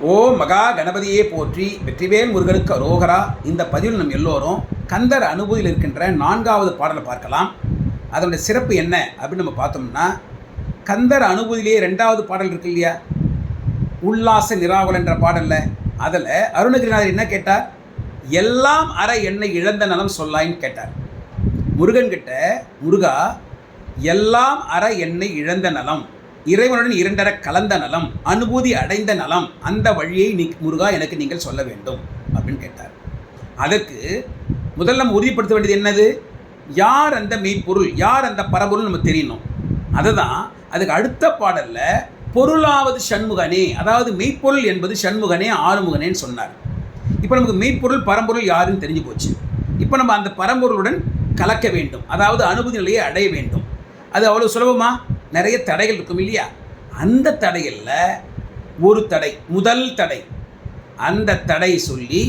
ஓ மகா கணபதியே போற்றி, வெற்றிவேல் முருகனுக்கு அரோகரா. இந்த பதிவில் நம் எல்லோரும் கந்தர் அனுபூதியில் இருக்கின்ற 4வது பாடலை பார்க்கலாம். அதனுடைய சிறப்பு என்ன அப்படின்னு நம்ம பார்த்தோம்னா, கந்தர் அனுபூதியிலேயே 2வது பாடல் இருக்கு இல்லையா, உல்லாச நிராவல் என்ற பாடலில் அதில் அருணகிரிநாதர் என்ன கேட்டார்? எல்லாம் அற என்னை இழந்த நலம் சொல்லாயின்னு கேட்டார். முருகன்கிட்ட, முருகா எல்லாம் அற என்னை இழந்த நலம், இறைவனுடன் இரண்டர கலந்த நலம், அனுபூதி அடைந்த நலம், அந்த வழியை முருகா எனக்கு நீங்கள் சொல்ல வேண்டும் அப்படின்னு கேட்டார். அதற்கு முதல்ல நம்ம உறுதிப்படுத்த வேண்டியது என்னது? யார் அந்த மெய்ப்பொருள், யார் அந்த பரம்பொருள் நம்ம தெரியணும். அதுதான் அதுக்கு அடுத்த பாடலில் பொருளாவது சண்முகனே, அதாவது மெய்ப்பொருள் என்பது சண்முகனே ஆறுமுகனேன்னு சொன்னார். இப்போ நமக்கு மெய்ப்பொருள் பரம்பொருள் யாருன்னு தெரிஞ்சு போச்சு. இப்போ நம்ம அந்த பரம்பொருளுடன் கலக்க வேண்டும், அதாவது அனுபூதி நிலையை அடைய வேண்டும். அது அவ்வளோ சுலபமா? நிறைய தடைகள் இருக்கும் இல்லையா? அந்த தடைகளில் ஒரு தடை, முதல் தடை, அந்த தடையை சொல்லி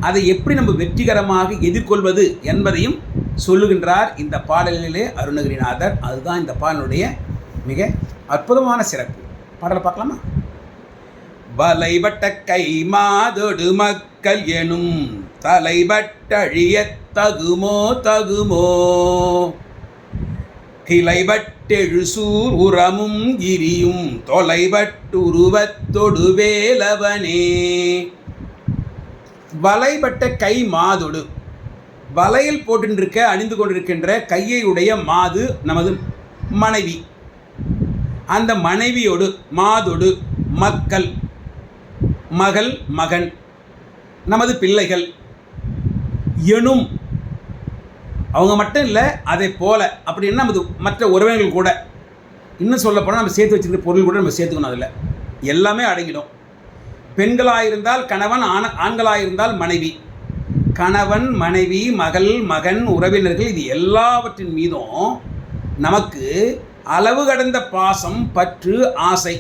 அதை எப்படி நம்ம வெற்றிகரமாக எதிர்கொள்வது என்பதையும் சொல்லுகின்றார் இந்த பாடலிலே அருணகிரிநாதர். அதுதான் இந்த பாடலுடைய மிக அற்புதமான சிறப்பு. பாடலை பார்க்கலாமா? வலைபட்ட கை மாதொடு மக்கள் எனும் தலைபட்டழிய தகுமோ தகுமோ, கிளைபட்டெழுசூர் உரமும் கிரியும் தொலைபட்டுருவத்தொடு வேலவனே. வலைபட்ட கை மாதொடு, வலையில் போட்டிருக்க அணிந்து கொண்டிருக்கின்ற கையை உடைய மாது நமது மனைவி. அந்த மனைவியோடு, மாதொடு மக்கள், மகள் மகன், நமது பிள்ளைகள் எனும், அவங்க மட்டும் இல்லை அதை போல அப்படின்னா நமது மற்ற உறவினர்கள் கூட, இன்னும் சொல்ல போனால் நம்ம சேர்த்து வச்சுருக்க பொருள் கூட நம்ம சேர்த்துக்கணும். அதில் எல்லாமே அடங்கிடும். பெண்களாக இருந்தால் கணவன், ஆண்களாக இருந்தால் மனைவி, கணவன் மனைவி மகள் மகன் உறவினர்கள், இது எல்லாவற்றின் மீதும் நமக்கு அளவு கடந்த பாசம், பற்று, ஆசை.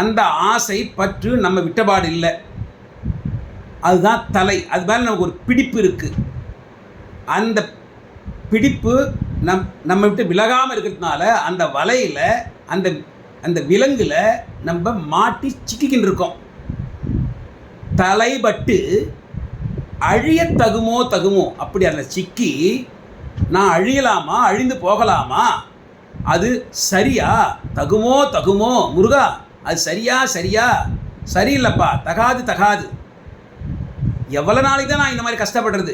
அந்த ஆசை பற்று நம்ம விட்டபாடு இல்லை, அதுதான் தலை. அது மேலே நமக்கு ஒரு பிடிப்பு இருக்குது. அந்த பிடிப்பு நம்ம விட்டு விலகாமல் இருக்கிறதுனால அந்த வலையில், அந்த விலங்கில் நம்ம மாட்டி சிக்கிக்கின்னு இருக்கோம். தலைபட்டு அழிய தகுமோ தகுமோ, அப்படி அதில் சிக்கி நான் அழியலாமா, அழிந்து போகலாமா, அது சரியா, தகுமோ தகுமோ முருகா, அது சரியா சரியா, சரியில்லைப்பா, தகாது தகாது, எவ்வளோ நாளைக்கு தான் நான் இந்த மாதிரி கஷ்டப்படுறது,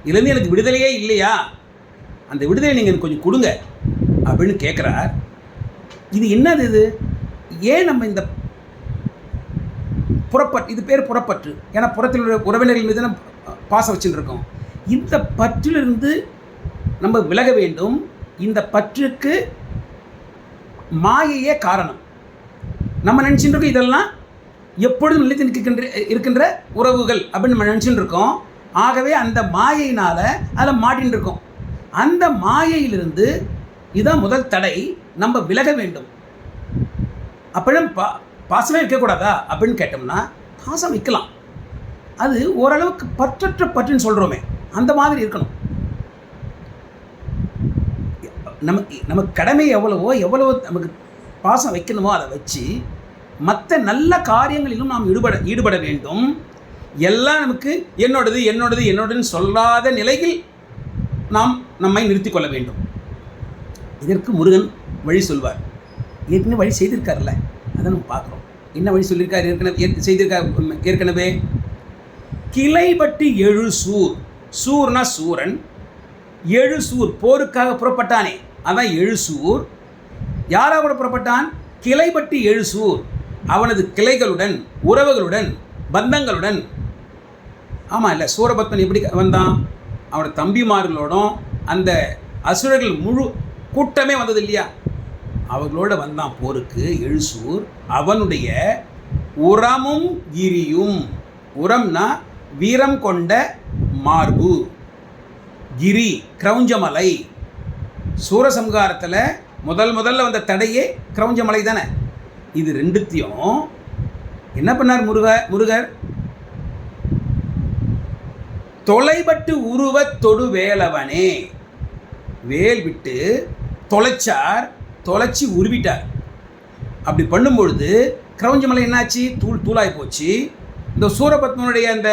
இதுலேருந்து எனக்கு விடுதலையே இல்லையா, அந்த விடுதலை நீங்கள் எனக்கு கொஞ்சம் கொடுங்க அப்படின்னு கேட்குறார். இது என்னது? இது ஏன் நம்ம இந்த புறப்பற்று, இது பேர் புறப்பற்று, ஏன்னா புறத்தில் உள்ள உறவினர்கள் மீது நம்ம பாசம் வச்சுட்டு இருக்கோம். இந்த பற்றிலிருந்து நம்ம விலக வேண்டும். இந்த பற்றுக்கு மாயையே காரணம். நம்ம நினச்சிட்டு இருக்கோம் இதெல்லாம் எப்பொழுதும் நிலைத்து இருக்கின்ற உறவுகள் அப்படின்னு நம்ம நினச்சிட்டு இருக்கோம். ஆகவே அந்த மாயையினால் அதில் மாட்டின்னு இருக்கோம். அந்த மாயையிலிருந்து இதுதான் முதல் தடை, நம்ம விலக வேண்டும். அப்படியும் பாசமே இருக்கக்கூடாதா அப்படின்னு கேட்டோம்னா, பாசம் வைக்கலாம். அது ஓரளவுக்கு பற்றற்ற பற்றுன்னு சொல்கிறோமே, அந்த மாதிரி இருக்கணும். நமக்கு கடமை எவ்வளவோ நமக்கு பாசம் வைக்கணுமோ அதை வச்சு மற்ற நல்ல காரியங்களிலும் நாம் ஈடுபட வேண்டும். எல்லாம் நமக்கு என்னோடது என்னோடது என்னோடன்னு சொல்லாத நிலையில் நாம் நம்மை நிறுத்தி கொள்ள வேண்டும். இதற்கு முருகன் வழி சொல்வார். ஏற்கனவே வழி செய்திருக்காருல்ல, அதை நம்ம பார்க்குறோம். என்ன வழி சொல்லியிருக்கார்? ஏற்கனவே கிளைபட்டு எழுசூர், சூர்னா சூரன், எழுசூர் போருக்காக புறப்பட்டானே, அதான் எழுசூர். யாராக கூட புறப்பட்டான்? கிளைபட்டு எழுசூர், அவனது கிளைகளுடன், உறவுகளுடன், பந்தங்களுடன். ஆமாம் இல்லை, சூரபத்மன் எப்படி வந்தான்? அவனோட தம்பிமார்களோடும் அந்த அசுரர்கள் முழு கூட்டமே வந்தது இல்லையா, அவர்களோட வந்தான் போருக்கு எழுசூர். அவனுடைய உரமும் கிரியும், உரம்னா வீரம் கொண்ட மார்பு, கிரி கிரௌஞ்சமலை. சூரசம்ஹாரத்தில் முதல்ல வந்த தடையே கிரௌஞ்சமலை தானே. இது ரெண்டுத்தையும் என்ன பண்ணார் முருகர்? தொலைபட்டு உருவ தொடு வேலவனே, வேல் விட்டு தொலைச்சார், தொலைச்சி உருவிட்டார். அப்படி பண்ணும்பொழுது கிரௌஞ்சமலை என்னாச்சு? தூள் தூளாய் போச்சு. இந்த சூரபத்மனுடைய அந்த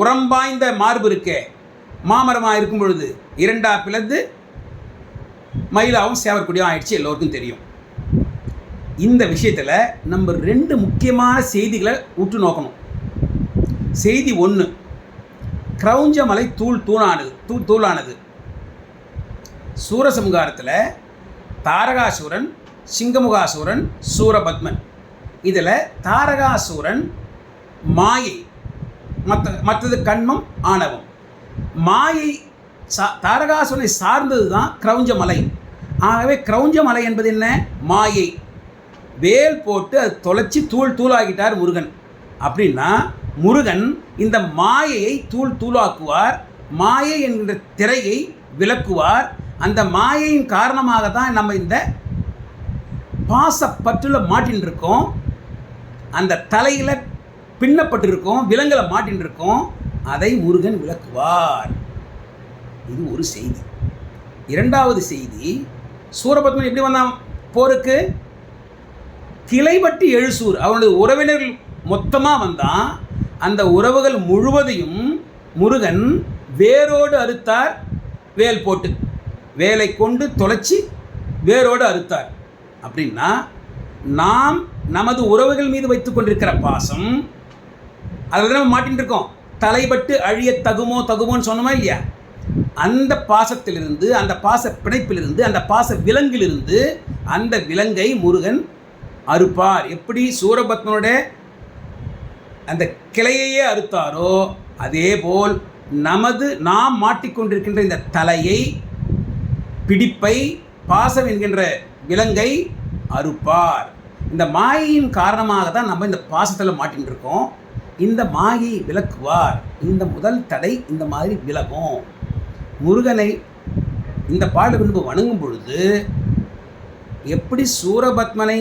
உரம்பாய்ந்த மார்பு இருக்கே, மாமரமாக இருக்கும் பொழுது இரண்டா பிளந்து மயிலாவும் சேவற்கொடியும் ஆயிடுச்சு, எல்லோருக்கும் தெரியும். இந்த விஷயத்தில் நம்ம 2 முக்கியமான செய்திகளை உற்று நோக்கணும். செய்தி 1, கிரௌஞ்சமலை தூளானது. சூரசம்ஹாரத்தில் தாரகாசூரன், சிங்கமுகாசூரன், சூரபத்மன். இதில் தாரகாசூரன் மாயை, மற்றது கண்மம், ஆணவம். மாயை தாரகாசுரனை சார்ந்தது தான் கிரௌஞ்சமலை. ஆகவே கிரௌஞ்சமலை என்பது என்ன? மாயை. வேல் போட்டு அது தொலைச்சி தூளாகிட்டார் முருகன். அப்படின்னா முருகன் இந்த மாயையை தூளாக்குவார், மாயை என்கின்ற திரையை விலக்குவார். அந்த மாயையின் காரணமாக தான் நம்ம இந்த பாசப்பற்றுல மாட்டின்னு இருக்கோம், அந்த தலையில் பின்னப்பட்டிருக்கோம், விலங்குல மாட்டின்னு இருக்கோம். அதை முருகன் விலக்குவார். இது ஒரு செய்தி. 2வது செய்தி, சூரபத்மன் எப்படி வந்தான் போருக்கு? கிளைபட்டி எழுசூர், அவனுடைய உறவினர்கள் மொத்தமாக வந்தான். அந்த உறவுகள் முழுவதையும் முருகன் வேரோடு அறுத்தார். வேல் போட்டு வேலை கொண்டு தொலைச்சி வேரோடு அறுத்தார். அப்படின்னா நாம் நமது உறவுகள் மீது வைத்துக் கொண்டிருக்கிற பாசம், அதில் நம்ம மாட்டின்னு இருக்கோம். தலைப்பட்டு அழிய தகுமோன்னு சொன்னோமா இல்லையா? அந்த பாசத்திலிருந்து, அந்த பாச பிணைப்பிலிருந்து, அந்த பாச விலங்கிலிருந்து அந்த விலங்கை முருகன் அறுப்பார். எப்படி சூரபத்மனுடைய அந்த கிளையையே அறுத்தாரோ அதே போல் நாம் மாட்டிக்கொண்டிருக்கின்ற இந்த தலையை, பிடிப்பை, பாசம் என்கின்ற விலங்கை அறுப்பார். இந்த மாயையின் காரணமாக தான் நம்ம இந்த பாசத்தில் மாட்டின்னு இருக்கோம். இந்த மாயை விலக்குவார். இந்த முதல் தடை இந்த மாதிரி விலகும். முருகனை இந்த பாடல் பின்பு வணங்கும் பொழுது எப்படி சூரபத்மனை,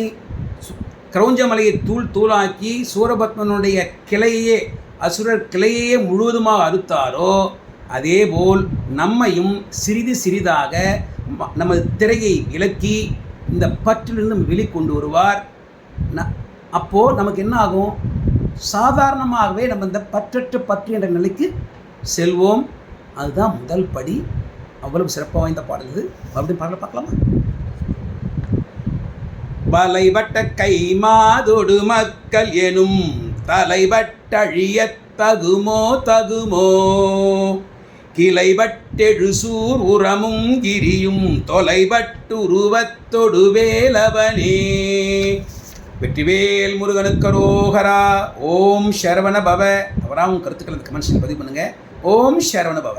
கிரௌஞ்சமலையை தூளாக்கி சூரபத்மனுடைய கிளையே, அசுரர் கிளையே முழுவதுமாக அறுத்தாரோ அதேபோல் நம்மையும் சிறிதாக நமது திரையை விலக்கி இந்த பற்றிலிருந்து வெளிக்கொண்டு வருவார். அப்போது நமக்கு என்ன ஆகும்? சாதாரணமாகவே நம்ம இந்த பற்று என்ற நிலைக்கு செல்வோம். அதுதான் முதல் படி. அவ்வளவு சிறப்பாக வாய்ந்த பாடல் இது. மறுபடியும் பாடலை பார்க்கலாமா? வலைவட்ட கை மாதொடு மக்கள் எனும் தலைவட்டழிய தகுமோ கிளைவட்டெழுசூர் உரமும் கிரியும் தொலைவட்டுருவத்தொடு வேலவனே. வெற்றிவேல் முருகனுக்கு அரோகரா. ஓம் சரவண பவ. அவராகவும் கருத்துக்கள் இந்த கமெண்ட்ஸில் பதிவு பண்ணுங்கள். ஓம் சரவண பவ.